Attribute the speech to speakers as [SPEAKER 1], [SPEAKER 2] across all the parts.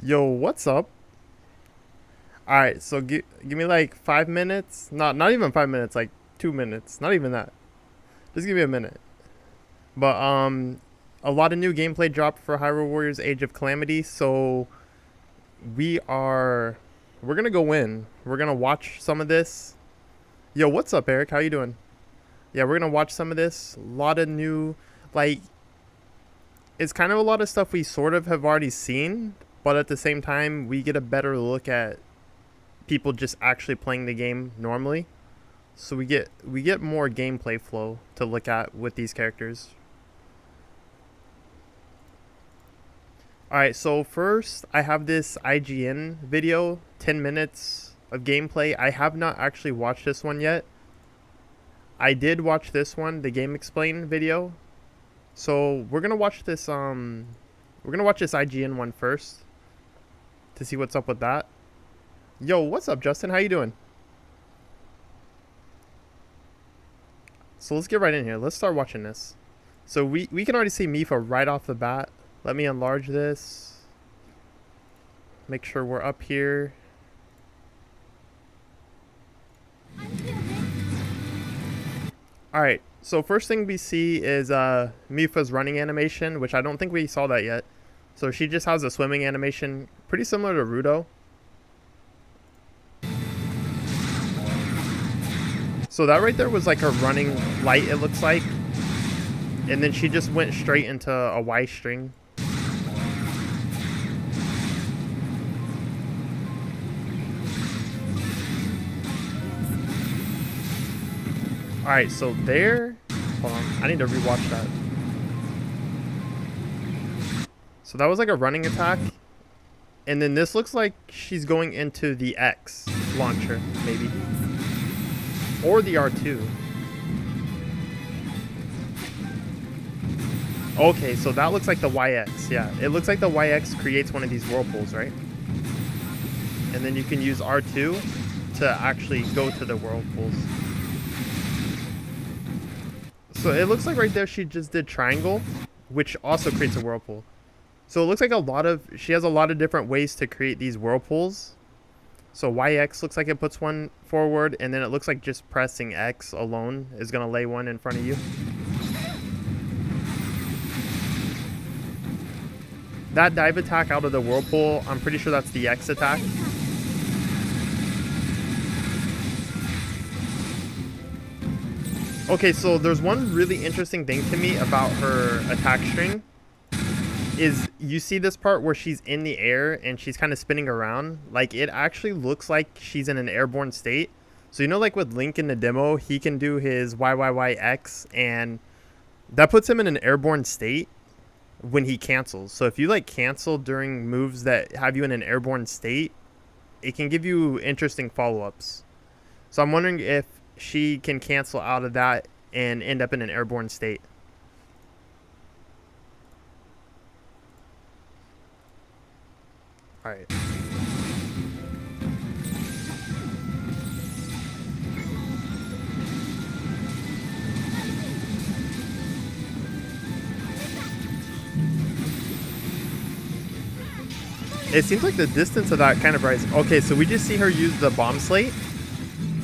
[SPEAKER 1] Yo, what's up? All right, so give me like 5 minutes. Not even 5 minutes, like 2 minutes. Not even that. Just give me a minute. But a lot of new gameplay dropped for Hyrule Warriors Age of Calamity, so we are we're gonna go in. We're gonna watch some of this. Yo, what's up, Eric? How you doing? Yeah, we're gonna watch some of this. A lot of new, like, it's kind of a lot of stuff we sort of have already seen, but at the same time, we get a better look at people just actually playing the game normally. So we get more gameplay flow to look at with these characters. All right, so first I have this IGN video, 10 minutes of gameplay. I have not actually watched this one yet. I did watch this one, the Game Explain video. So we're gonna watch this IGN one first to see what's up with that. Yo, what's up, Justin? How you doing? So let's get right in here. Let's start watching this. So we can already see Mipha right off the bat. Let me enlarge this. Make sure we're up here. Alright, so first thing we see is Mipha's running animation, which I don't think we saw that yet. So she just has a swimming animation, pretty similar to Rudo. So that right there was like her running light, it looks like. And then she just went straight into a Y string. Alright, so there... Hold on, I need to rewatch that. So that was like a running attack. And then this looks like she's going into the X launcher, maybe. Or the R2. Okay, so that looks like the YX. Yeah, it looks like the YX creates one of these whirlpools, right? And then you can use R2 to actually go to the whirlpools. So it looks like right there she just did triangle, which also creates a whirlpool. So it looks like she has a lot of different ways to create these whirlpools. So YX looks like it puts one forward, and then it looks like just pressing X alone is going to lay one in front of you. That dive attack out of the whirlpool, I'm pretty sure that's the X attack. Okay, so there's one really interesting thing to me about her attack string. Is you see this part where she's in the air and she's kind of spinning around. Like, it actually looks like she's in an airborne state. So, you know, like with Link in the demo, he can do his YYYX, and that puts him in an airborne state when he cancels. So if you like cancel during moves that have you in an airborne state, it can give you interesting follow-ups. So I'm wondering if she can cancel out of that and end up in an airborne state. All right. It seems like the distance of that kind of rises. Okay, so we just see her use the bomb slate,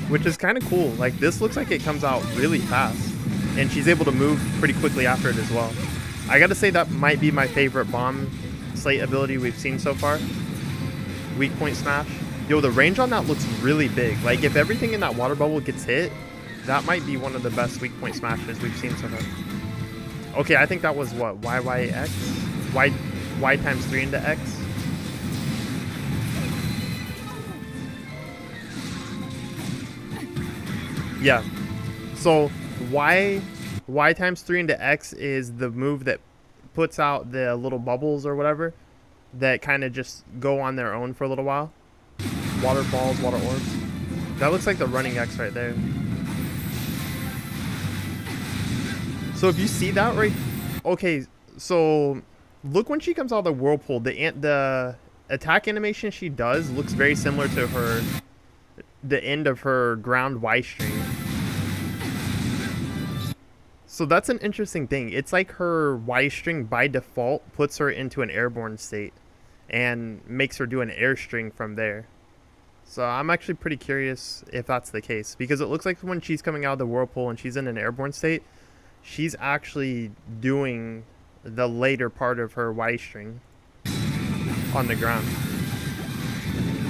[SPEAKER 1] which is kind of cool. Like, this looks like it comes out really fast, and she's able to move pretty quickly after it as well. I gotta say that might be my favorite bomb slate ability we've seen so far. Weak point smash. Yo, the range on that looks really big. Like, if everything in that water bubble gets hit, that might be one of the best weak point smashes we've seen so far. Okay, I think that was what? YYX? Y times 3 into X? Yeah. So Y times 3 into X is the move that puts out the little bubbles or whatever that kind of just go on their own for a little while. Water balls, water orbs. That looks like the running X right there. So if you see that right... Okay, so look when she comes out of the whirlpool. The attack animation she does looks very similar to the end of her ground Y string. So that's an interesting thing. It's like her Y string by default puts her into an airborne state. and makes her do an air string from there. So I'm actually pretty curious if that's the case, because it looks like when she's coming out of the whirlpool and she's in an airborne state, she's actually doing the later part of her Y string on the ground.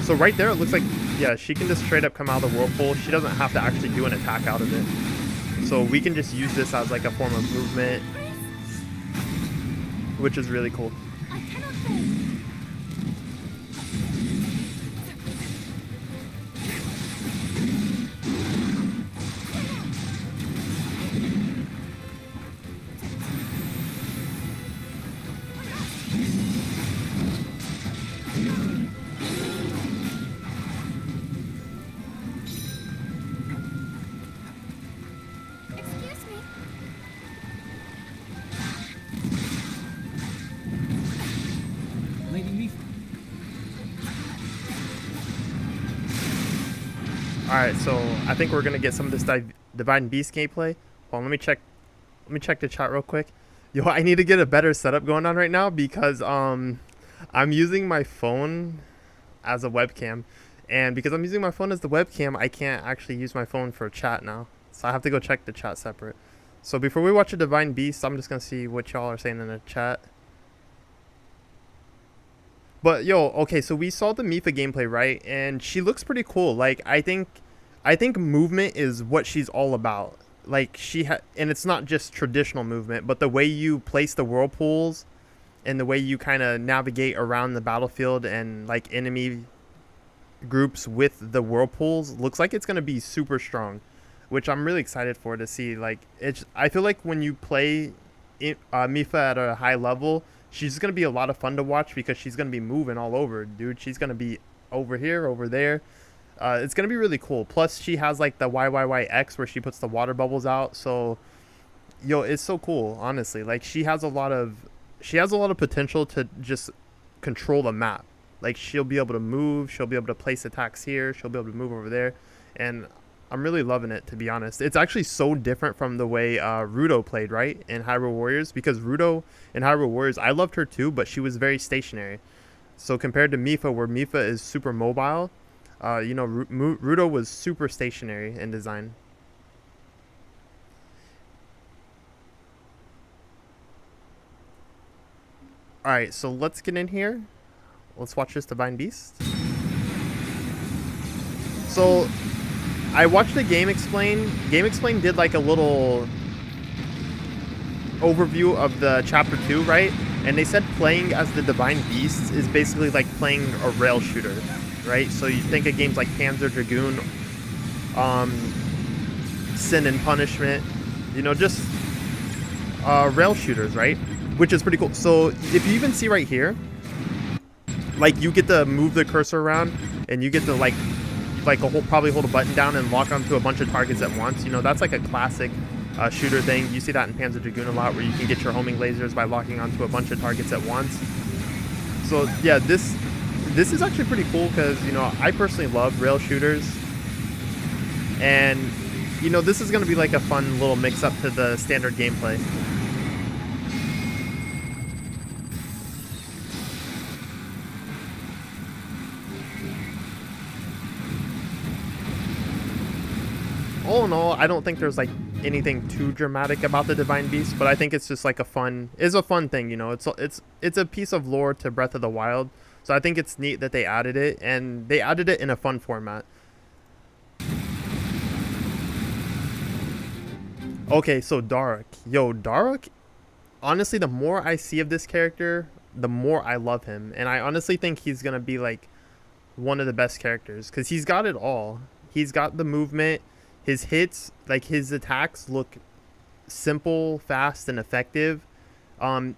[SPEAKER 1] So right there, it looks like, yeah, she can just straight up come out of the whirlpool. She doesn't have to actually do an attack out of it. So we can just use this as like a form of movement, which is really cool. Alright, so I think we're gonna get some of this Divine Beast gameplay. Hold on, let me check the chat real quick. Yo, I need to get a better setup going on right now because I'm using my phone as a webcam, and because I'm using my phone as the webcam, I can't actually use my phone for chat now. So I have to go check the chat separate. So before we watch a Divine Beast, I'm just gonna see what y'all are saying in the chat. But yo, okay, so we saw the Mipha gameplay, right? And she looks pretty cool. Like I think movement is what she's all about. Like and it's not just traditional movement, but the way you place the whirlpools and the way you kind of navigate around the battlefield and like enemy groups with the whirlpools looks like it's going to be super strong, which I'm really excited for to see. Like I feel like when you play Mipha at a high level, she's going to be a lot of fun to watch because she's going to be moving all over, dude. She's going to be over here, over there. It's going to be really cool. Plus, she has like the YYYX where she puts the water bubbles out. So, yo, it's so cool, honestly. Like, she has a lot of potential to just control the map. Like, she'll be able to move. She'll be able to place attacks here. She'll be able to move over there. And I'm really loving it, to be honest. It's actually so different from the way RITO played, right, in Hyrule Warriors. Because RITO in Hyrule Warriors, I loved her too, but she was very stationary. So compared to Mipha, where Mipha is super mobile, you know, RITO was super stationary in design. Alright, so let's get in here. Let's watch this Divine Beast. So I watched the Game Explain. Game Explain did like a little overview of the chapter 2, right? And they said playing as the Divine Beast is basically like playing a rail shooter, right? So you think of games like Panzer Dragoon, Sin and Punishment, you know, just rail shooters, right? Which is pretty cool. So if you even see right here, like you get to move the cursor around and you get to probably hold a button down and lock onto a bunch of targets at once. You know, that's like a classic shooter thing. You see that in Panzer Dragoon a lot, where you can get your homing lasers by locking onto a bunch of targets at once. So yeah, this is actually pretty cool because, you know, I personally love rail shooters, and you know, this is going to be like a fun little mix up to the standard gameplay. All in all, I don't think there's like anything too dramatic about the Divine Beast, but I think it's just like a fun thing, you know. It's a piece of lore to Breath of the Wild, so I think it's neat that they added it, and they added it in a fun format. Okay, so Daruk. Yo, Daruk, honestly, the more I see of this character, the more I love him, and I honestly think he's gonna be like one of the best characters because he's got it all. He's got the movement. His hits, like his attacks, look simple, fast, and effective.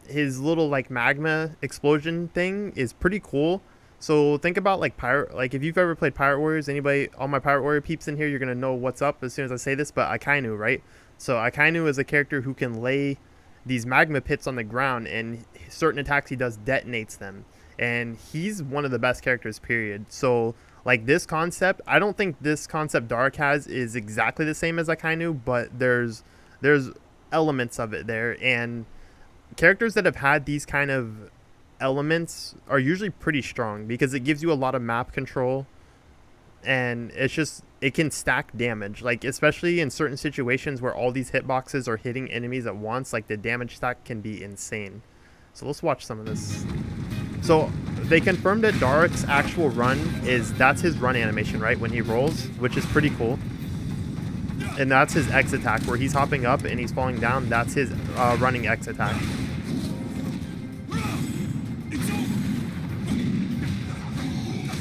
[SPEAKER 1] His little like magma explosion thing is pretty cool. So think about like if you've ever played Pirate Warriors, all my Pirate Warrior peeps in here, you're gonna know what's up as soon as I say this. But Akainu, right? So Akainu is a character who can lay these magma pits on the ground, and certain attacks he does detonates them. And he's one of the best characters, period. So like this concept, I don't think this concept Daruk has is exactly the same as Akainu, but there's elements of it there, and characters that have had these kind of elements are usually pretty strong because it gives you a lot of map control, and it can stack damage, like especially in certain situations where all these hitboxes are hitting enemies at once. Like the damage stack can be insane. So let's watch some of this. So they confirmed that Dark's actual run that's his run animation, right, when he rolls, which is pretty cool. And that's his X attack, where he's hopping up and he's falling down. That's his running X attack.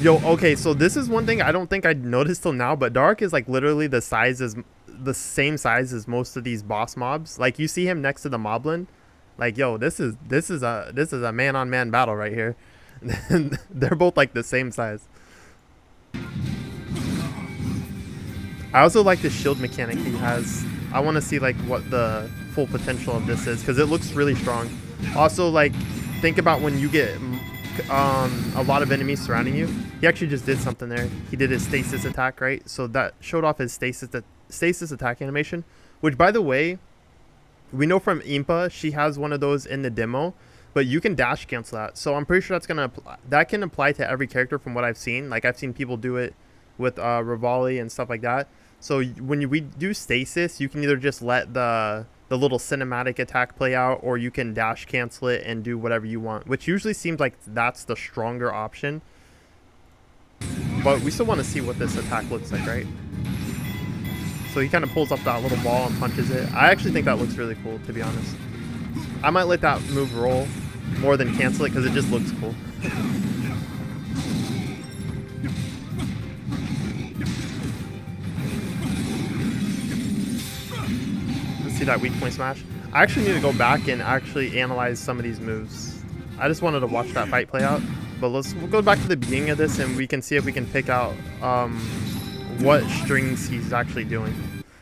[SPEAKER 1] Yo, okay, so this is one thing I don't think I'd noticed till now, but Dark is like literally the same size as most of these boss mobs. Like you see him next to the Moblin. Like, yo, this is a man-on-man battle right here. They're both like the same size. I also like the shield mechanic he has. I want to see like what the full potential of this is, because it looks really strong. Also, like, think about when you get a lot of enemies surrounding you. He actually just did something there. He did his stasis attack, right? So that showed off his stasis attack animation, which, by the way, we know from Impa, she has one of those in the demo, but you can dash cancel that. So I'm pretty sure that can apply to every character from what I've seen. Like, I've seen people do it with Rivali and stuff like that. So when we do stasis, you can either just let the little cinematic attack play out, or you can dash cancel it and do whatever you want, which usually seems like that's the stronger option. But we still want to see what this attack looks like, right? So he kind of pulls up that little ball and punches it. I actually think that looks really cool, to be honest. I might let that move roll more than cancel it because it just looks cool. See that weak point smash? I actually need to go back and actually analyze some of these moves. I just wanted to watch that fight play out, but we'll go back to the beginning of this and we can see if we can pick out what strings he's actually doing.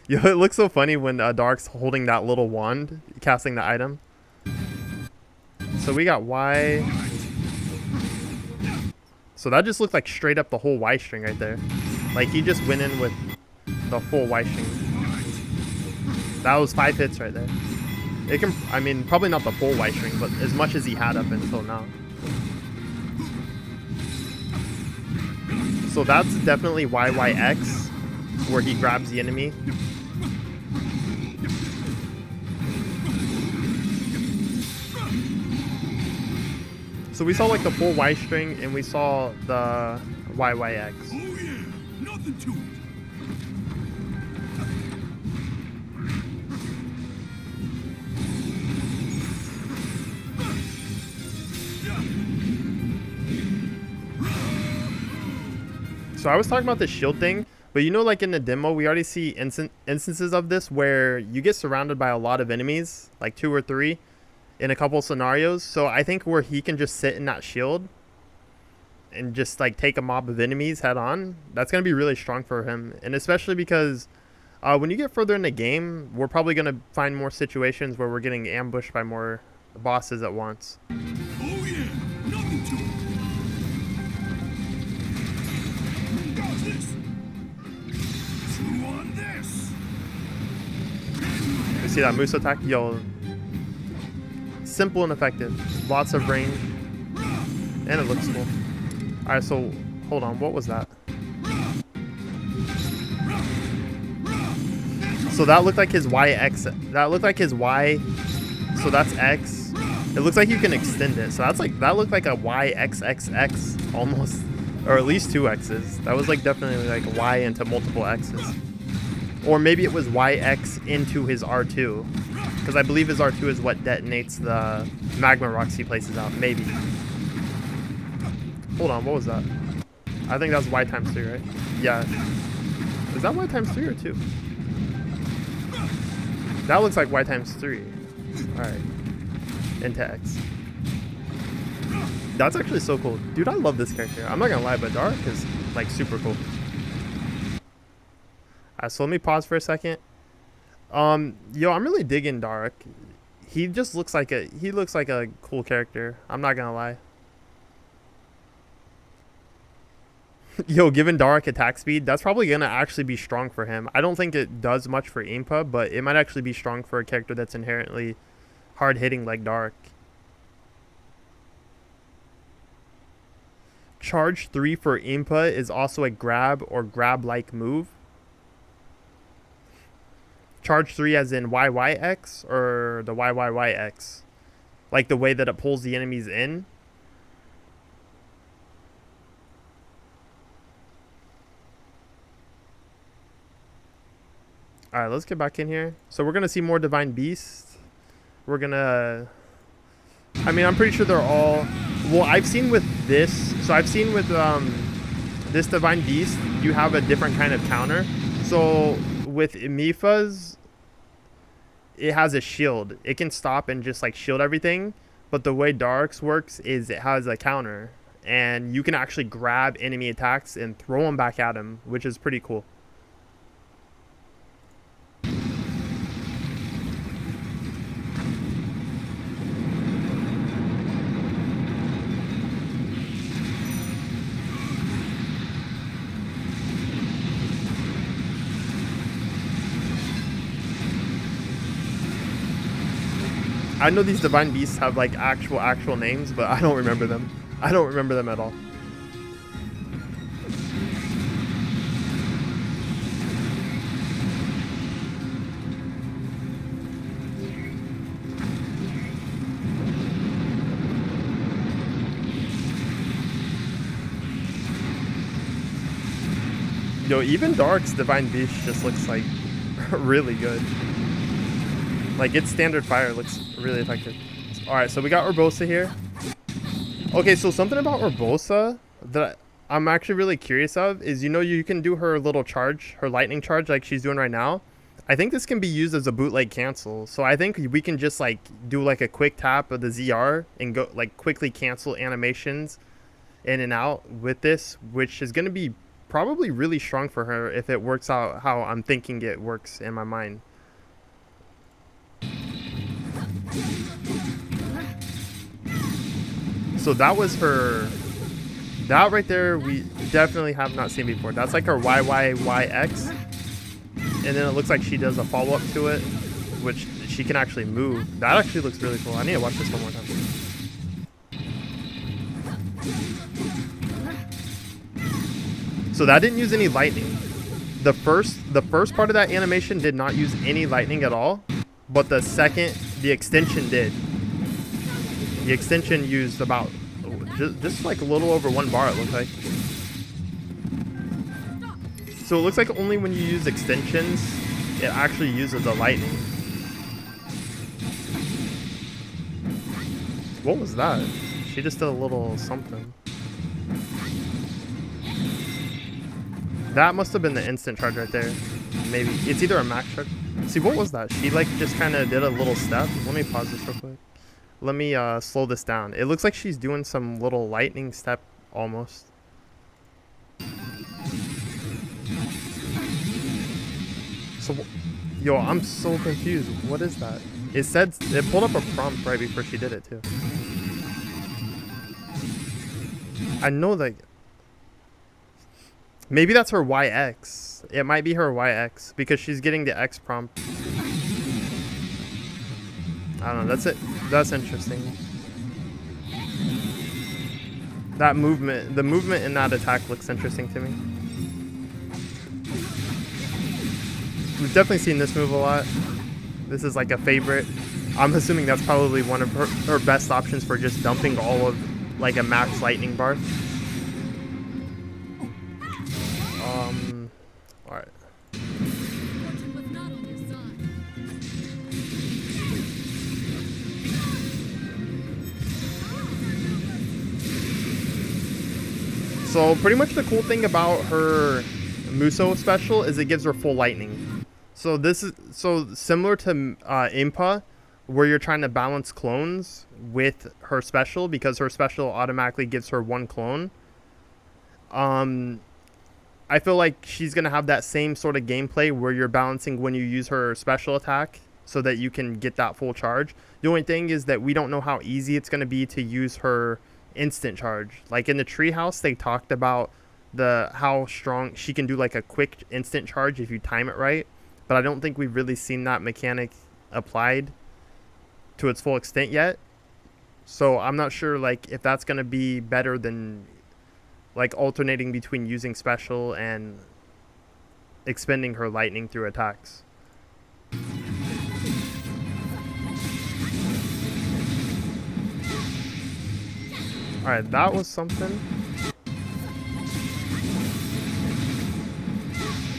[SPEAKER 1] Yo, it looks so funny when Dark's holding that little wand, casting the item. So we got Y. So that just looked like straight up the whole Y string right there. Like he just went in with the full Y string. That was 5 hits right there. It can, I mean, probably not the full Y string, but as much as he had up until now. So that's definitely YYX, where he grabs the enemy. So we saw like the full Y string, and we saw the YYX.
[SPEAKER 2] Oh yeah, nothing to it.
[SPEAKER 1] So I was talking about the shield thing, but you know, like in the demo, we already see instances of this where you get surrounded by a lot of enemies, like 2 or 3 in a couple scenarios. So I think where he can just sit in that shield and just like take a mob of enemies head on, that's going to be really strong for him. And especially because when you get further in the game, we're probably going to find more situations where we're getting ambushed by more bosses at once.
[SPEAKER 2] Oh yeah, nothing to it. Got this. Chew on this.
[SPEAKER 1] You see that Moose attack? Yo, simple and effective. Lots of range. And it looks cool. Alright, so hold on, what was that? So that looked like his YX. That looked like his Y. So that's X. It looks like you can extend it. So that's like, that looked like a YXXX almost. Or at least 2 X's. That was like definitely like Y into multiple X's. Or maybe it was YX into his R2. Because I believe his R2 is what detonates the magma rocks he places out. Maybe. Hold on, what was that? I think that's Y times 3, right? Yeah. Is that Y times 3 or 2? That looks like Y times 3. Alright. Into X. That's actually so cool. Dude, I love this character. I'm not gonna lie, but Dark is like super cool. Alright, so let me pause for a second. Yo, I'm really digging Dark. He just looks like a cool character. I'm not gonna lie. Yo, given Dark attack speed, that's probably gonna actually be strong for him. I don't think it does much for Impa, but it might actually be strong for a character that's inherently hard hitting like Dark. charge 3 for Impa is also a grab or grab-like move. Charge 3 as in YYX or the YYYX? Like the way that it pulls the enemies in. Alright, let's get back in here. So we're going to see more Divine Beasts. We're going to... I mean, I'm pretty sure they're all... Well, I've seen with this... So I've seen with this Divine Beast, you have a different kind of counter. So with Mifa's, it has a shield. It can stop and just like shield everything. But the way Dark's works is it has a counter. And you can actually grab enemy attacks and throw them back at him, which is pretty cool. I know these Divine Beasts have like actual names, but I don't remember them. I don't remember them at all. Yo, even Dark's Divine Beast just looks like really good. Like its standard fire looks really effective. Alright, so we got Urbosa here. Okay, so something about Urbosa that I'm actually really curious of is, you know, you can do her little charge, her lightning charge like she's doing right now. I think this can be used as a bootleg cancel. So I think we can just like do like a quick tap of the ZR and go like quickly cancel animations in and out with this, which is going to be probably really strong for her if it works out how I'm thinking it works in my mind. So that was her, that right there we definitely have not seen before. That's like her YYYX. And then it looks like she does a follow-up to it, which she can actually move. That actually looks really cool. I need to watch this one more time. So that didn't use any lightning. The first part of that animation did not use any lightning at all, but the extension did. The extension used about just like a little over 1 bar, it looked like. So it looks like only when you use extensions, it actually uses the lightning. What was that? She just did a little something. That must have been the instant charge right there. Maybe. It's either a max charge. See, what was that? She like just kind of did a little step. Let me pause this real quick. Let me slow this down. It looks like she's doing some little lightning step almost. So, yo, I'm so confused. What is that? It said, it pulled up a prompt right before she did it too. I know that. Maybe that's her YX. It might be her YX because she's getting the X prompt. I don't know. That's it. That's interesting. That movement, the movement in that attack looks interesting to me. We've definitely seen this move a lot. This is like a favorite. I'm assuming that's probably one of her best options for just dumping all of like a max lightning bar. Alright. So pretty much the cool thing about her Muso special is it gives her full lightning. So this is so similar to Impa, where you're trying to balance clones with her special because her special automatically gives her 1 clone. I feel like she's going to have that same sort of gameplay where you're balancing when you use her special attack so that you can get that full charge. The only thing is that we don't know how easy it's going to be to use her instant charge. Like in the treehouse, they talked about how strong she can do like a quick instant charge if you time it right. But I don't think we've really seen that mechanic applied to its full extent yet. So I'm not sure like if that's going to be better than like alternating between using special and expending her lightning through attacks. Alright, that was something.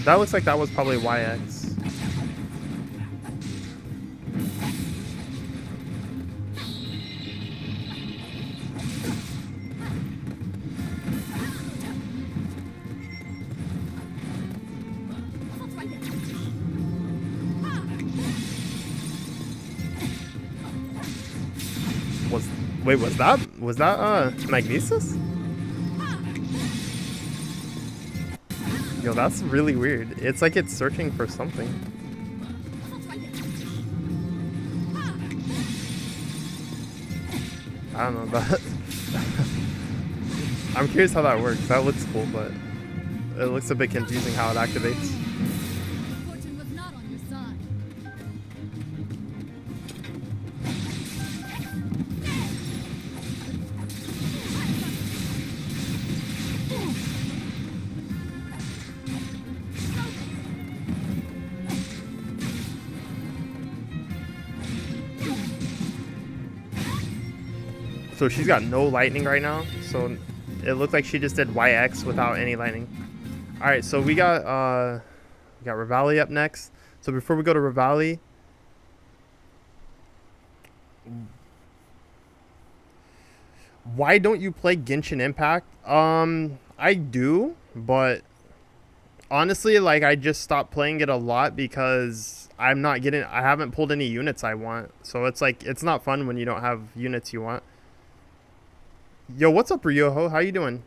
[SPEAKER 1] That looks like that was probably YX. Wait, was that Magnesis? Yo, that's really weird. It's like it's searching for something. I don't know that. I'm curious how that works. That looks cool, but it looks a bit confusing how it activates.
[SPEAKER 3] Fortune was not on your side.
[SPEAKER 1] So she's got no lightning right now. So it looked like she just did YX without any lightning. All right, so we got Revali up next. So before we go to Revali, why don't you play Genshin Impact? I do, but honestly, like I just stopped playing it a lot because I haven't pulled any units I want. So it's like it's not fun when you don't have units you want. Yo, what's up, Ryoho? How you doing?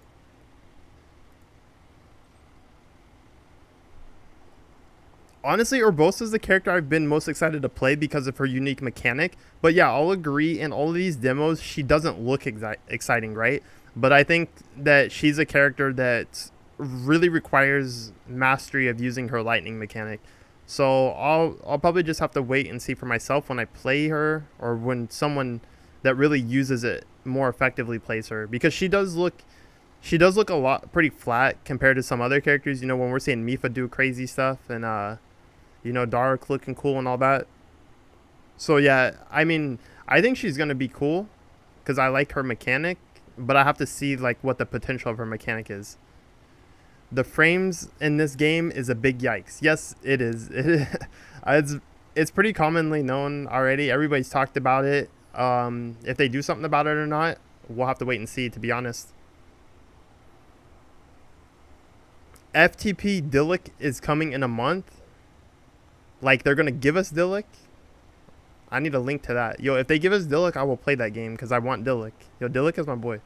[SPEAKER 1] Honestly, Urbosa is the character I've been most excited to play because of her unique mechanic. But yeah, I'll agree, in all of these demos, she doesn't look exciting, right? But I think that she's a character that really requires mastery of using her lightning mechanic. So I'll probably just have to wait and see for myself when I play her, or when someone that really uses it more effectively plays her, because she does look a lot pretty flat compared to some other characters. You know, when we're seeing Mipha do crazy stuff and you know, Dark looking cool and all that. So yeah, I mean, I think she's gonna be cool because I like her mechanic, but I have to see like what the potential of her mechanic is. The frames in this game is a big yikes. Yes, it is. It's pretty commonly known already. Everybody's talked about it. If they do something about it or not, we'll have to wait and see, to be honest. FTP Dillik is coming in a month. Like, they're gonna give us Dillik. I need a link to that. Yo, if they give us Dillik, I will play that game because I want Dillik. Yo, Dillik is my boy.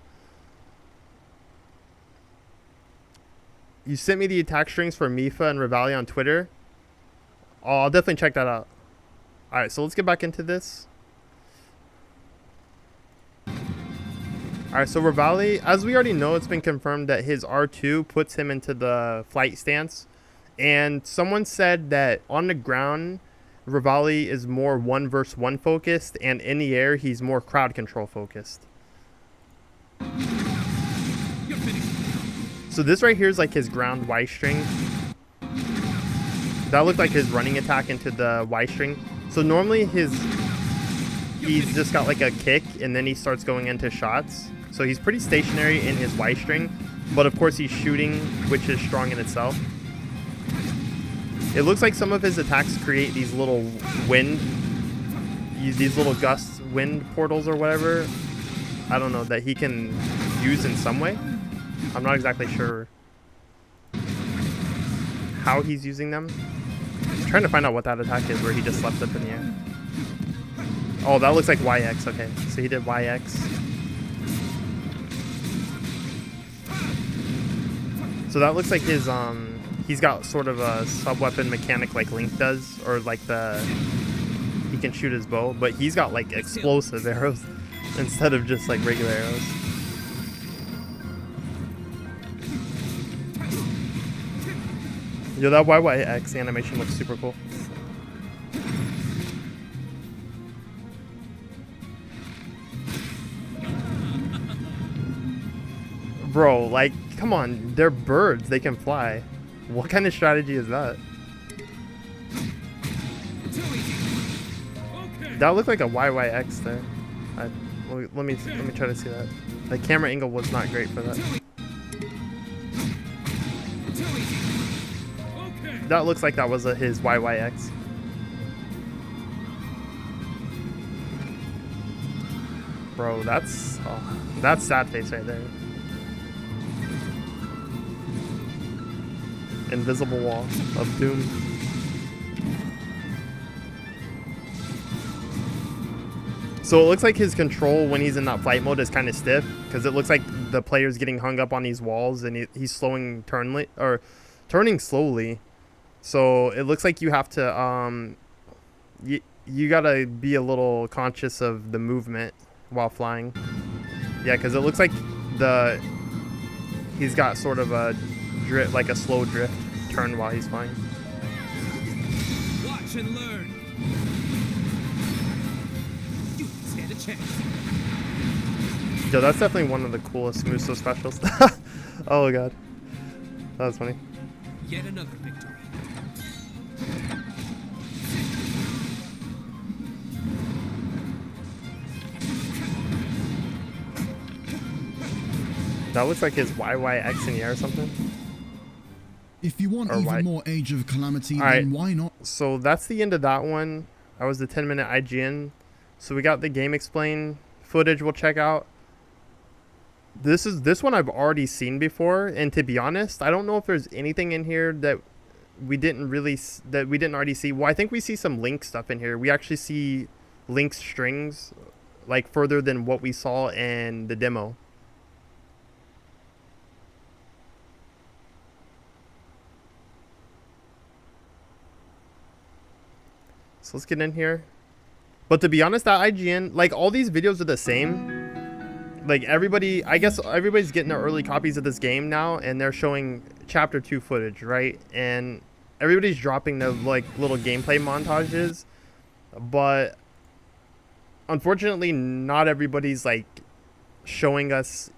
[SPEAKER 1] You sent me the attack strings for Mipha and Revali on Twitter. Oh, I'll definitely check that out. Alright, so let's get back into this. Alright, so Revali, as we already know, it's been confirmed that his R2 puts him into the flight stance. And someone said that on the ground, Revali is more 1v1 focused, and in the air, he's more crowd control focused. So this right here is like his ground Y string. That looked like his running attack into the Y string. So normally he's just got like a kick, and then he starts going into shots. So he's pretty stationary in his Y string, but of course he's shooting, which is strong in itself. It looks like some of his attacks create these little these little gust wind portals or whatever. I don't know, that he can use in some way. I'm not exactly sure how he's using them. I'm trying to find out what that attack is where he just left up in the air. Oh, that looks like YX. Okay, so he did YX. So that looks like his he's got sort of a sub-weapon mechanic like Link does, or like he can shoot his bow, but he's got like explosive arrows instead of just like regular arrows. Yo, that YYX animation looks super cool. Bro, like, Come on, they're birds. They can fly. What kind of strategy is that?
[SPEAKER 2] Okay.
[SPEAKER 1] That looked like a YYX there. Let me try to see that. The camera angle was not great for that.
[SPEAKER 2] Okay.
[SPEAKER 1] That looks like that was his YYX. Bro, that's sad face right there. Invisible wall of doom. So it looks like his control when he's in that flight mode is kind of stiff because it looks like the player's getting hung up on these walls and he's turning slowly. So it looks like you have to you gotta be a little conscious of the movement while flying. Yeah, because it looks like he's got sort of a drift, like a slow drift turn while he's flying.
[SPEAKER 2] Watch and learn. You stand a chance.
[SPEAKER 1] Yo, that's definitely one of the coolest Muso specials. Oh god, that was funny.
[SPEAKER 2] Yet another victory.
[SPEAKER 1] That looks like his YYX in the air or something.
[SPEAKER 4] If you want
[SPEAKER 1] Or
[SPEAKER 4] even
[SPEAKER 1] why-
[SPEAKER 4] more Age of Calamity,
[SPEAKER 1] Alright.
[SPEAKER 4] then why not?
[SPEAKER 1] So that's the end of that one. That was the 10-minute IGN. So we got the game explain footage we'll check out. This one I've already seen before, and to be honest, I don't know if there's anything in here that we didn't already see. Well, I think we see some Link stuff in here. We actually see Link's strings like further than what we saw in the demo. So let's get in here. But to be honest, that IGN, like all these videos are the same. Like I guess everybody's getting their early copies of this game now, and they're showing chapter 2 footage, right? And everybody's dropping the like little gameplay montages, but unfortunately not everybody's like showing us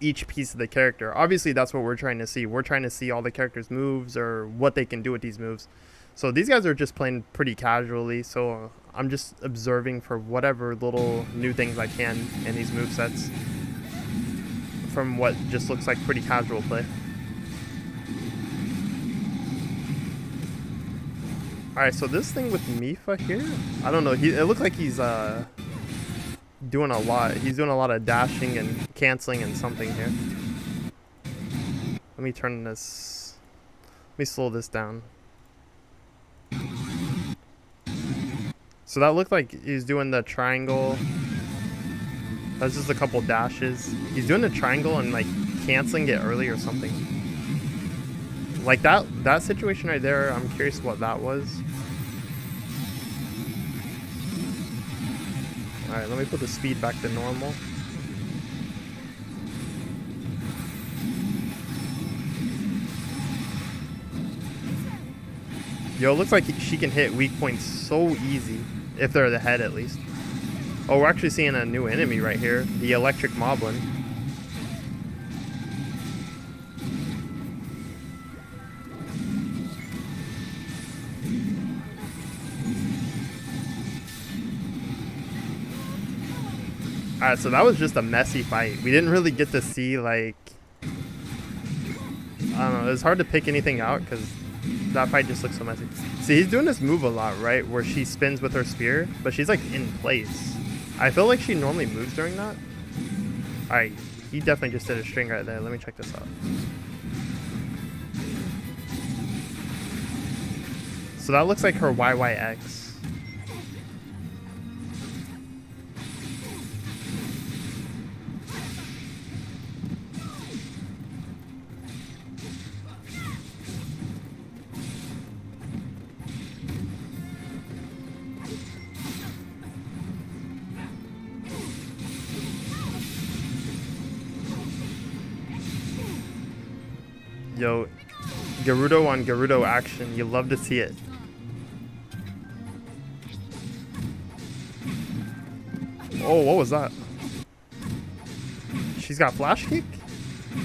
[SPEAKER 1] each piece of the character. Obviously that's what we're trying to see. We're trying to see all the characters' moves or what they can do with these moves. So these guys are just playing pretty casually, so I'm just observing for whatever little new things I can in these movesets from what just looks like pretty casual play. Alright, so this thing with Mipha here, I don't know, it looks like he's doing a lot. He's doing a lot of dashing and canceling and something here. Let me slow this down. So that looked like he's doing the triangle. That's just a couple dashes. He's doing the triangle and like canceling it early or something. Like that situation right there, I'm curious what that was. Alright, let me put the speed back to normal. Yo, it looks like she can hit weak points so easy. If they're the head, at least. Oh, we're actually seeing a new enemy right here. The electric moblin. Alright, so that was just a messy fight. We didn't really get to see, like... I don't know, it's hard to pick anything out because that fight just looks so messy. See, he's doing this move a lot, right? Where she spins with her spear, but she's like in place. I feel like she normally moves during that. Alright, he definitely just did a string right there. Let me check this out. So that looks like her YYX. Yo, Gerudo on Gerudo action. You love to see it. Oh, what was that? She's got flash kick?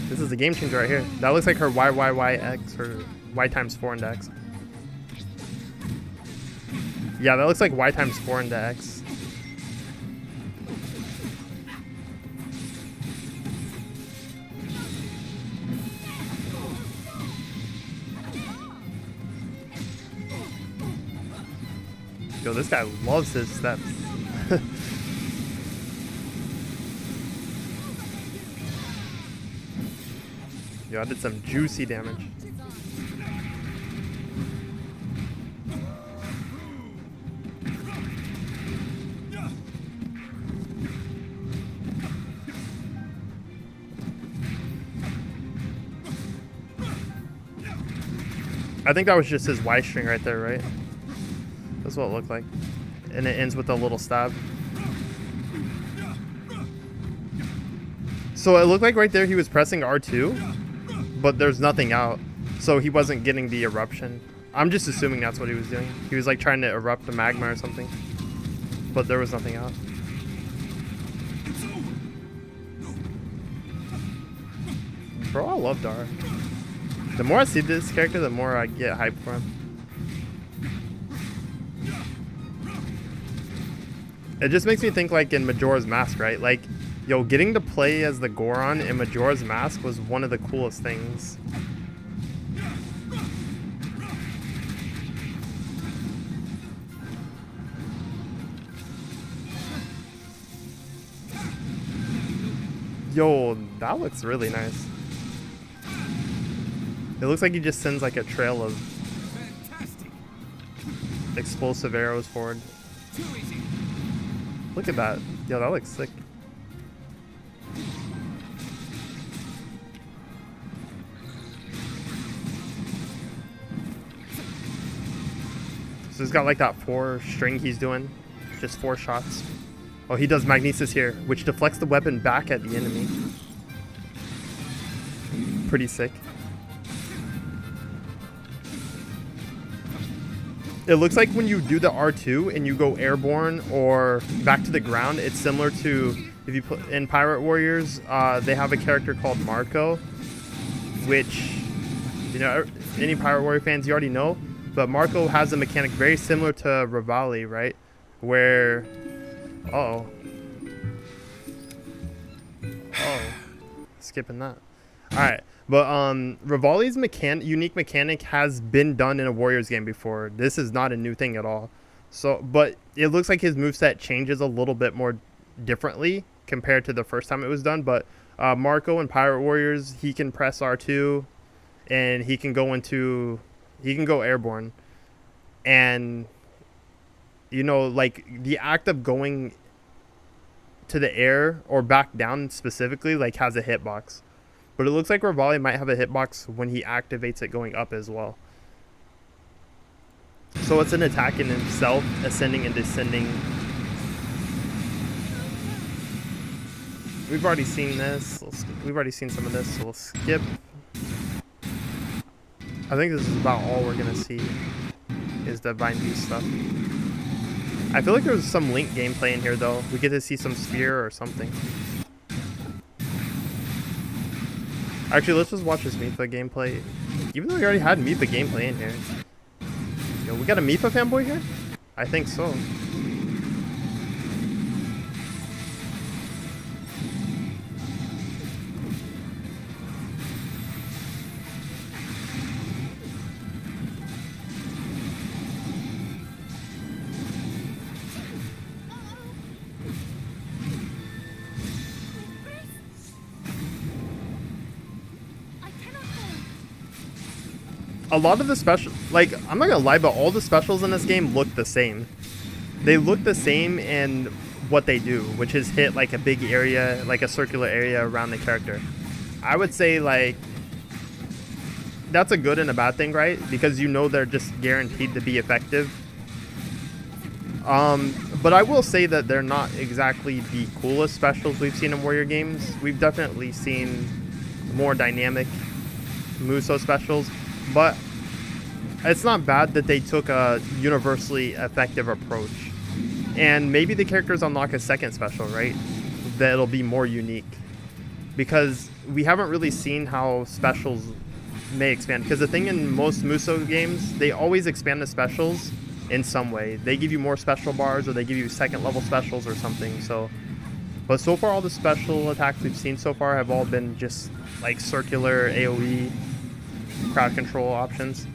[SPEAKER 1] This is a game changer right here. That looks like her YYYX or Y times 4 into X. Yeah, that looks like Y times 4 into X. Yo, this guy loves his steps. Yo, I did some juicy damage. I think that was just his Y string right there, right? That's what it looked like. And it ends with a little stab. So it looked like right there he was pressing R2, but there's nothing out. So he wasn't getting the eruption. I'm just assuming that's what he was doing. He was like trying to erupt the magma or something. But there was nothing out. Bro, I love Dara. The more I see this character, the more I get hyped for him. It just makes me think like in Majora's Mask, right? Like, yo, getting to play as the Goron in Majora's Mask was one of the coolest things. Yo, that looks really nice. It looks like he just sends like a trail of explosive arrows forward. Look at that. Yo, that looks sick. So he's got like that 4 string he's doing. Just 4 shots. Oh, he does Magnesis here, which deflects the weapon back at the enemy. Pretty sick. It looks like when you do the R2 and you go airborne or back to the ground, it's similar to if you put in Pirate Warriors, they have a character called Marco, which, you know, any Pirate Warrior fans, you already know, but Marco has a mechanic very similar to Rivali, right? Where, skipping that. All right. But Rivali's unique mechanic has been done in a Warriors game before. This is not a new thing at all. So, but it looks like his moveset changes a little bit more differently compared to the first time it was done. But Marco in Pirate Warriors, he can press R2 and he can go airborne. And, you know, like the act of going to the air or back down specifically, like has a hitbox. But it looks like Rivali might have a hitbox when he activates it going up as well. So it's an attack in itself, ascending and descending. We've already seen this. We've already seen some of this, so we'll skip. I think this is about all we're going to see is the Divine Beast stuff. I feel like there's some Link gameplay in here, though. We get to see some Sphere or something. Actually, let's just watch this Mifa gameplay. Even though we already had Mifa gameplay in here. Yo, we got a Mifa fanboy here? I think so. A lot of the special, like, I'm not gonna lie, but all the specials in this game look the same. They look the same in what they do, which is hit like a big area, like a circular area around the character. I would say like that's a good and a bad thing, right? Because you know they're just guaranteed to be effective. But I will say that they're not exactly the coolest specials we've seen in Warrior games. We've definitely seen more dynamic Muso specials. But it's not bad that they took a universally effective approach. And maybe the characters unlock a second special, right? That'll be more unique. Because we haven't really seen how specials may expand, because the thing in most Muso games, they always expand the specials in some way. They give you more special bars, or they give you second level specials or something. So, but so far all the special attacks we've seen so far have all been just like circular AoE crowd control options.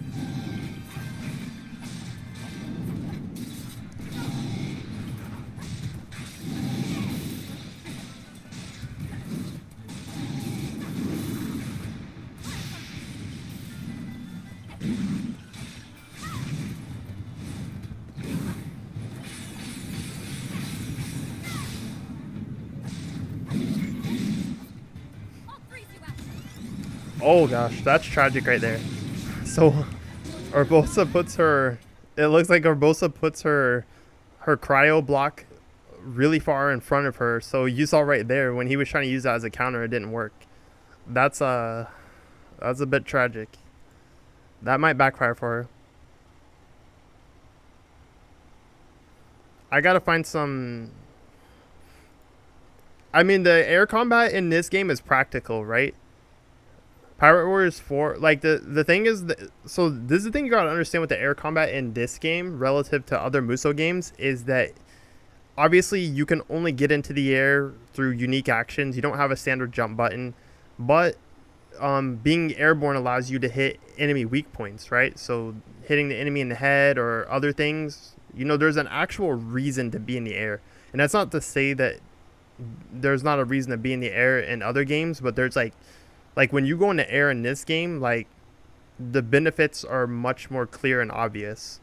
[SPEAKER 1] Oh gosh, that's tragic right there. So Urbosa puts her, it looks like Urbosa puts her cryo block really far in front of her. So you saw right there when he was trying to use that as a counter, it didn't work. That's a bit tragic. That might backfire for her. I gotta find some. I mean, the air combat in this game is practical, right? Pirate Warriors 4, like the thing is, so this is the thing you gotta understand with the air combat in this game relative to other Muso games, is that obviously you can only get into the air through unique actions. You don't have a standard jump button, but being airborne allows you to hit enemy weak points, right? So hitting the enemy in the head or other things, you know, there's an actual reason to be in the air. And that's not to say that there's not a reason to be in the air in other games, but there's like when you go in the air in this game, like the benefits are much more clear and obvious,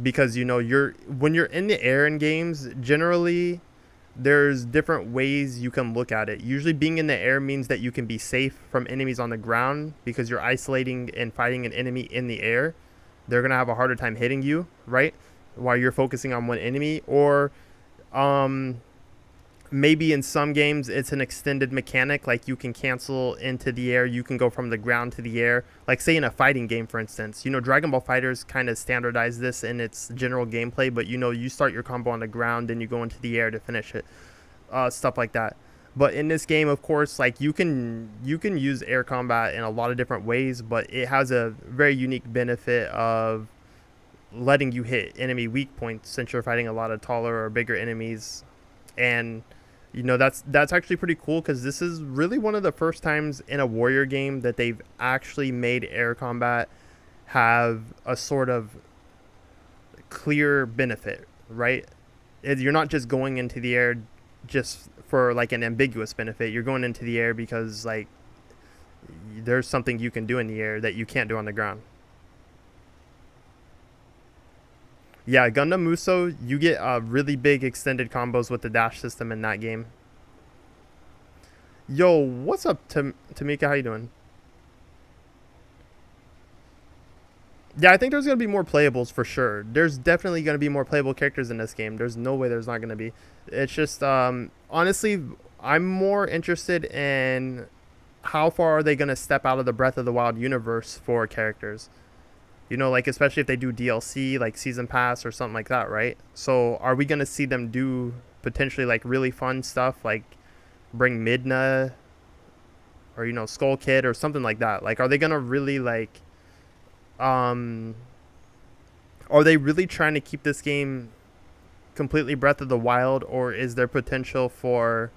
[SPEAKER 1] because you know when you're in the air in games, generally there's different ways you can look at it. Usually being in the air means that you can be safe from enemies on the ground because you're isolating and fighting an enemy in the air. They're gonna have a harder time hitting you, right, while you're focusing on one enemy. Or maybe in some games it's an extended mechanic, like you can cancel into the air, you can go from the ground to the air, like say in a fighting game, for instance. You know, Dragon Ball FighterZ kind of standardized this in its general gameplay, but you know, you start your combo on the ground and you go into the air to finish it, stuff like that. But in this game, of course, like you can use air combat in a lot of different ways, but it has a very unique benefit of letting you hit enemy weak points since you're fighting a lot of taller or bigger enemies. And you know, that's actually pretty cool, because this is really one of the first times in a warrior game that they've actually made air combat have a sort of clear benefit, right? You're not just going into the air just for like an ambiguous benefit. You're going into the air because like there's something you can do in the air that you can't do on the ground. Yeah, Gundam Muso, you get really big extended combos with the dash system in that game. Yo, what's up, Tamika? How you doing? Yeah, I think there's going to be more playables for sure. There's definitely going to be more playable characters in this game. There's no way there's not going to be. It's just, honestly, I'm more interested in how far are they going to step out of the Breath of the Wild universe for characters. You know, like especially if they do DLC, like Season Pass or something like that, right? So are we going to see them do potentially like really fun stuff, like bring Midna or, you know, Skull Kid or something like that? Like, are they going to really like, are they really trying to keep this game completely Breath of the Wild, or is there potential for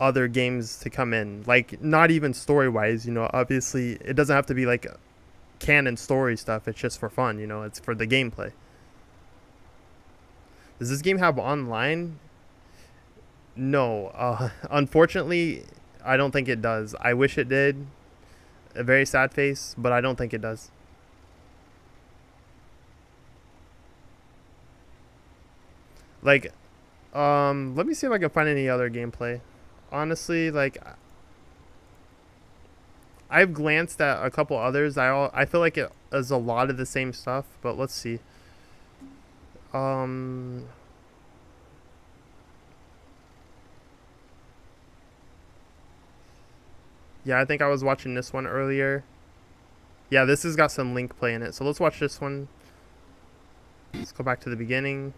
[SPEAKER 1] other games to come in? Like, not even story-wise, you know, obviously it doesn't have to be like canon story stuff. It's just for fun, you know, it's for the gameplay. Does this game have online? No, unfortunately I don't think it does. I wish it did. A very sad face, but I don't think it does. Like, let me see if I can find any other gameplay. Honestly, like, I've glanced at a couple others. I feel like it is a lot of the same stuff, but let's see. Yeah, I think I was watching this one earlier. Yeah, this has got some Link play in it. So let's watch this one. Let's go back to the beginning.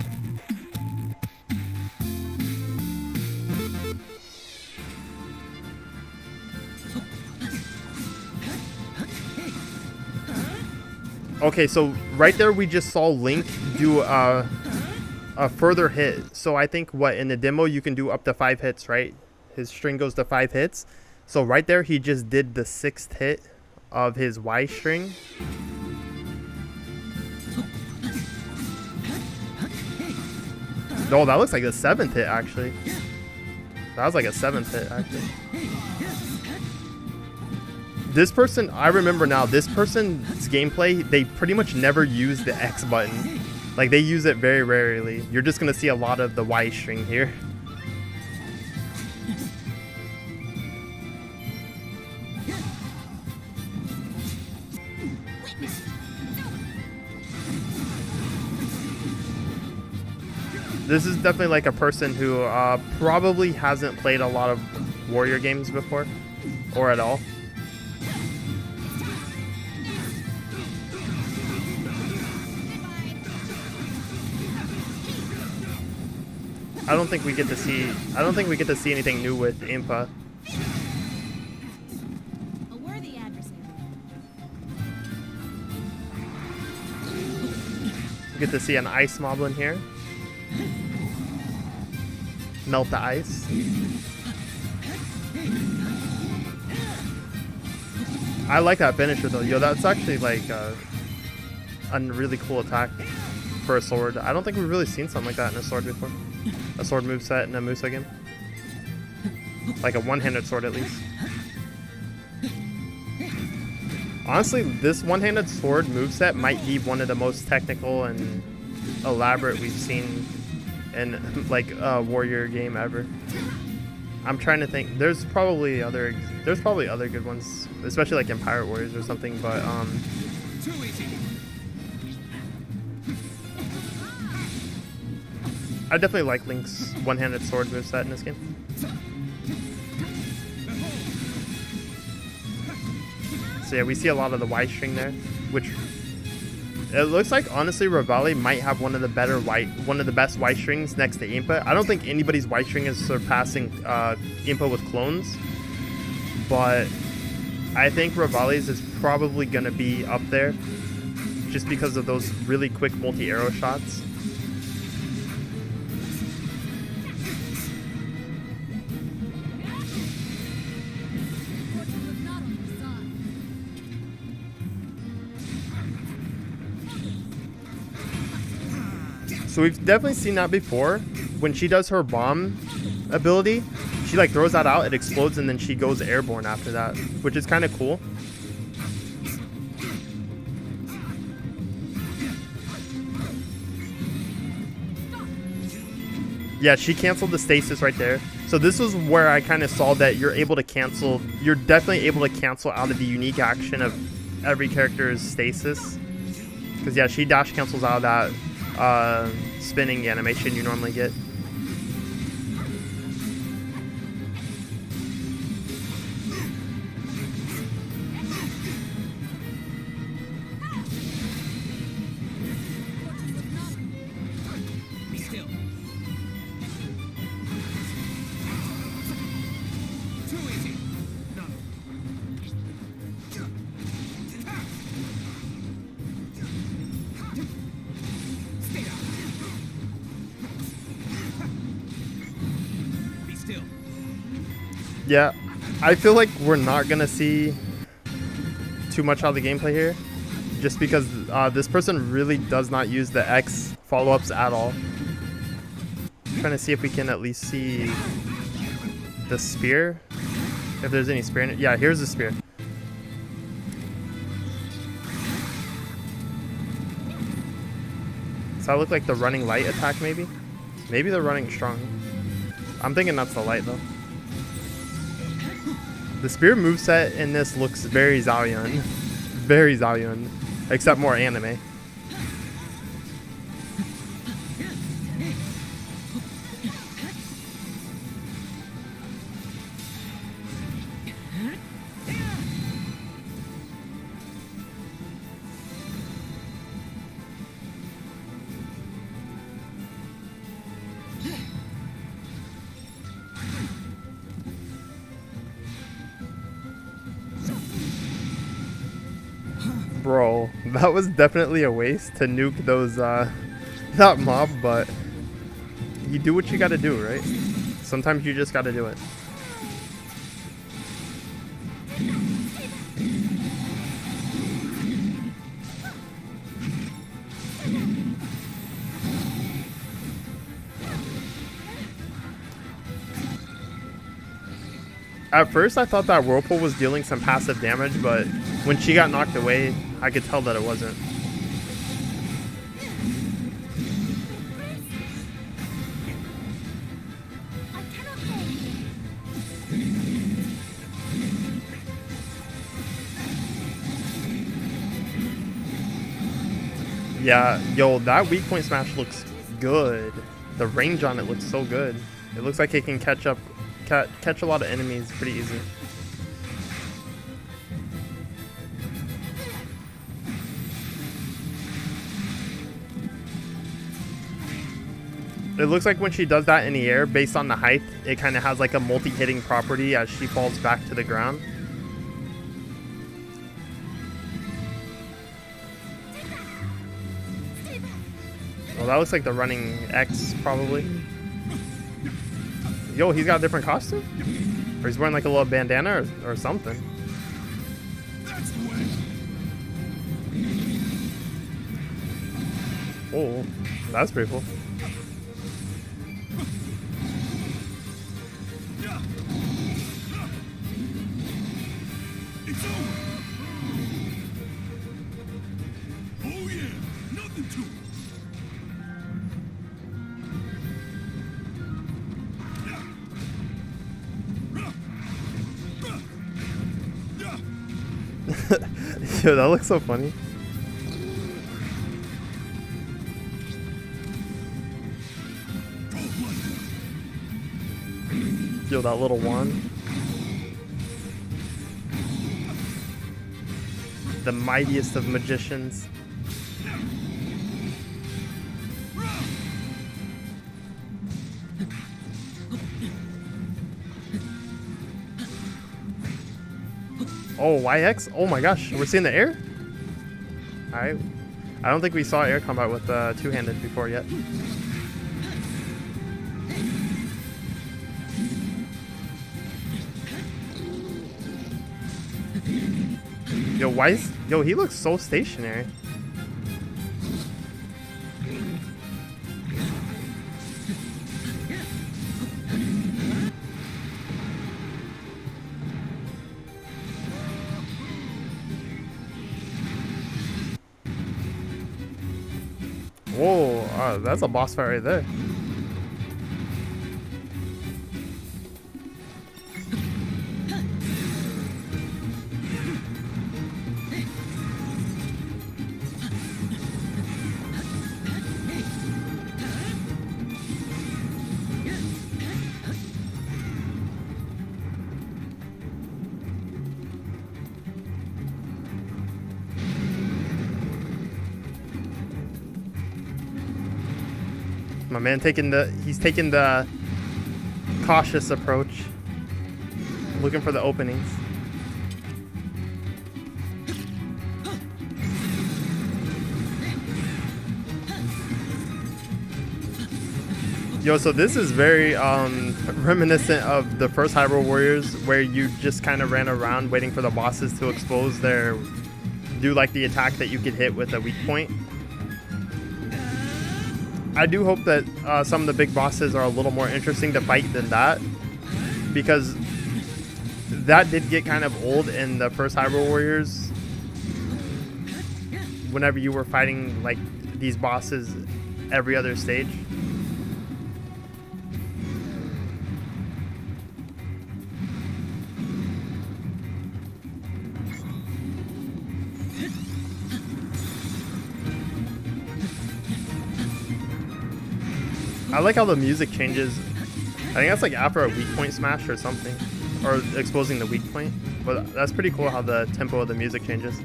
[SPEAKER 1] Okay, so right there we just saw Link do a further hit. So I think what in the demo you can do up to 5 hits, right? His string goes to 5 hits. So right there he just did the 6th hit of his Y string. Oh, that looks like a 7th hit actually. That was like a 7th hit actually. This person, I remember now, this person's gameplay, they pretty much never use the X button. Like, they use it very rarely. You're just going to see a lot of the Y string here. This is definitely like a person who probably hasn't played a lot of warrior games before, or at all. I don't think we get to see anything new with Impa.
[SPEAKER 3] A worthy adversary.
[SPEAKER 1] We get to see an ice moblin here. Melt the ice. I like that finisher though. Yo, that's actually like a really cool attack for a sword. I don't think we've really seen something like that in a sword before. A sword moveset in a Musa game. Like a one-handed sword at least. Honestly, this one-handed sword moveset might be one of the most technical and elaborate we've seen in like a warrior game ever. I'm trying to think. There's probably other good ones, especially like in Pirate Warriors or something, but
[SPEAKER 2] Too easy.
[SPEAKER 1] I definitely like Link's one-handed sword moveset in this game. So yeah, we see a lot of the Y string there, which it looks like honestly Revali might have one of the best Y strings next to Impa. I don't think anybody's Y string is surpassing Impa with clones, but I think Revali's is probably gonna be up there just because of those really quick multi-arrow shots.
[SPEAKER 3] Fortune was not on your side.
[SPEAKER 1] So we've definitely seen that before. When she does her bomb ability, she like throws that out, it explodes, and then she goes airborne after that, which is kind of cool. Yeah, she canceled the stasis right there. So this was where I kind of saw that you're definitely able to cancel out of the unique action of every character's stasis. Because yeah, she dash cancels out of that spinning animation you normally get.
[SPEAKER 2] Be still. Too easy. No. Stay down. Be still.
[SPEAKER 1] Yeah, I feel like we're not gonna see too much out of the gameplay here, just because this person really does not use the X follow-ups at all. I'm trying to see if we can at least see the spear, if there's any spear in it. Yeah, here's the spear. Does that look like the running light attack maybe? Maybe the running strong. I'm thinking that's the light though. The spear moveset in this looks very Zaoyun. Very Zaoyun. Except more anime. Bro, that was definitely a waste to nuke those, that mob, but you do what you gotta do, right? Sometimes you just gotta do it. At first, I thought that whirlpool was dealing some passive damage, but when she got knocked away, I could tell that it wasn't.
[SPEAKER 3] I cannot hold.
[SPEAKER 1] Yeah, yo, that weak point smash looks good. The range on it looks so good. It looks like it can catch a lot of enemies pretty easy. It looks like when she does that in the air, based on the height, it kind of has like a multi-hitting property as she falls back to the ground. Well, that looks like the running X, probably. Yo, he's got a different costume? Or he's wearing like a little bandana or something. Oh, that's pretty cool.
[SPEAKER 2] It's over. Oh yeah, nothing to it.
[SPEAKER 1] Yo, that looks so funny. Yo, that little one. The mightiest of magicians. Oh, YX? Oh my gosh, we're seeing the air? Alright. I don't think we saw air combat with two-handed before yet. Yo, yo, he looks so stationary. Whoa, that's a boss fight right there. My man he's taking the cautious approach, looking for the openings. Yo, so this is very reminiscent of the first Hyrule Warriors, where you just kind of ran around waiting for the bosses to expose do like the attack that you could hit with a weak point. I do hope that some of the big bosses are a little more interesting to fight than that, because that did get kind of old in the first Hyrule Warriors whenever you were fighting like these bosses every other stage. I like how the music changes. I think that's like after a weak point smash or something, or exposing the weak point. But that's pretty cool how the tempo of the music changes.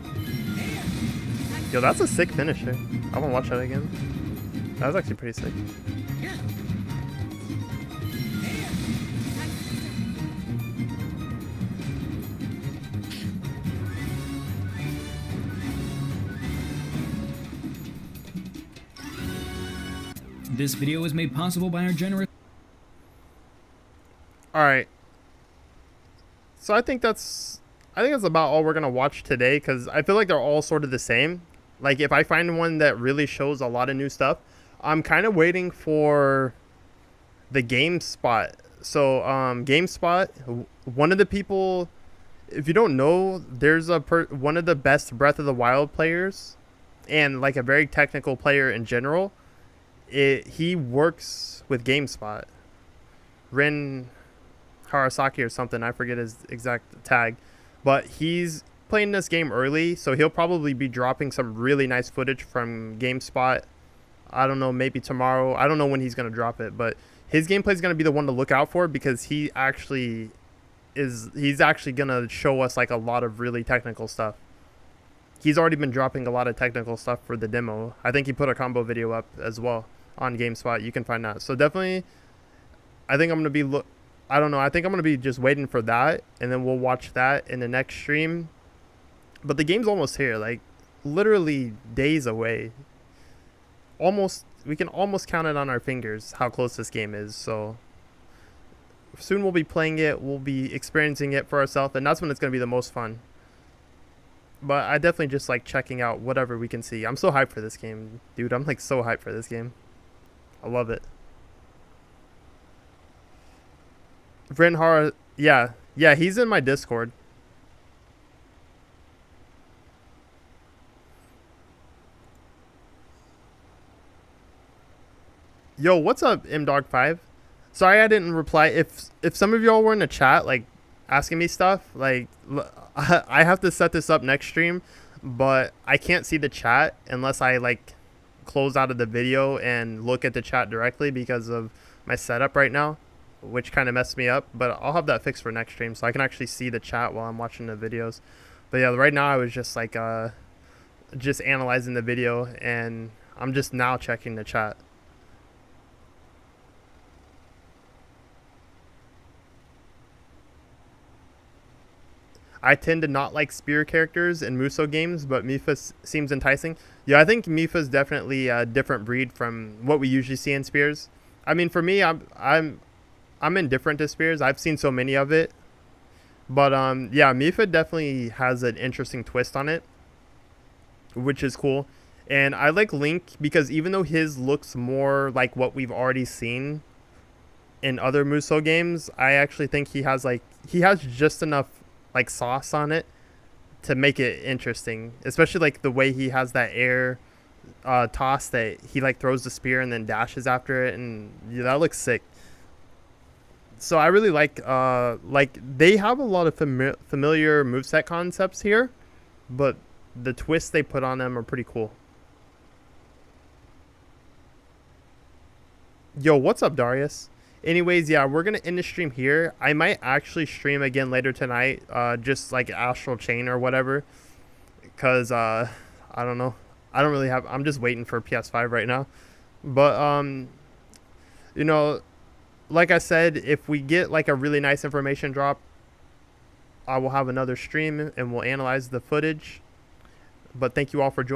[SPEAKER 1] Yo, that's a sick finisher. I want to watch that again. That was actually pretty sick.
[SPEAKER 5] This video is made possible by our generous...
[SPEAKER 1] All right. So I think that's about all we're gonna watch today, because I feel like they're all sort of the same. Like if I find one that really shows a lot of new stuff, I'm kind of waiting for the GameSpot. So GameSpot, one of the people, if you don't know, there's one of the best Breath of the Wild players, and like a very technical player in general. He works with GameSpot. Rin Harasaki or something, I forget his exact tag, but he's playing this game early, so he'll probably be dropping some really nice footage from GameSpot. I don't know, maybe tomorrow. I don't know when he's going to drop it, but his gameplay is going to be the one to look out for, because he's actually going to show us like a lot of really technical stuff. He's already been dropping a lot of technical stuff for the demo. I think he put a combo video up as well on GameSpot. You can find that. So definitely, I think I'm going to be I don't know. I think I'm going to be just waiting for that, and then we'll watch that in the next stream. But the game's almost here, like literally days away. We can almost count it on our fingers how close this game is. So soon we'll be playing it, we'll be experiencing it for ourselves, and that's when it's going to be the most fun. But I definitely just like checking out whatever we can see. I'm so hyped for this game, dude. I'm like so hyped for this game. I love it. Vrinhara, yeah, he's in my Discord. Yo, what's up, MDog5? Sorry I didn't reply. If some of y'all were in the chat, like, asking me stuff, like, I have to set this up next stream, but I can't see the chat unless I, like, close out of the video and look at the chat directly because of my setup right now, which kind of messed me up. But I'll have that fixed for next stream, so I can actually see the chat while I'm watching the videos. But yeah, right now I was just, like, just analyzing the video, and I'm just now checking the chat. I tend to not like spear characters in Musou games, but Mipha seems enticing. Yeah, I think Mipha's definitely a different breed from what we usually see in spears. I mean, for me, I'm indifferent to spears. I've seen so many of it, but yeah, Mipha definitely has an interesting twist on it, which is cool. And I like Link because even though his looks more like what we've already seen in other Musou games, I actually think he has just enough like sauce on it to make it interesting, especially like the way he has that air toss that he like throws the spear and then dashes after it, and yeah, that looks sick. So I really like they have a lot of familiar moveset concepts here, but the twists they put on them are pretty cool. Yo, what's up, Darius? Anyways, yeah, we're gonna end the stream here. I might actually stream again later tonight, just like Astral Chain or whatever, because I don't know, I'm just waiting for PS5 right now. But you know, like I said, if we get like a really nice information drop, I will have another stream and we'll analyze the footage. But thank you all for joining.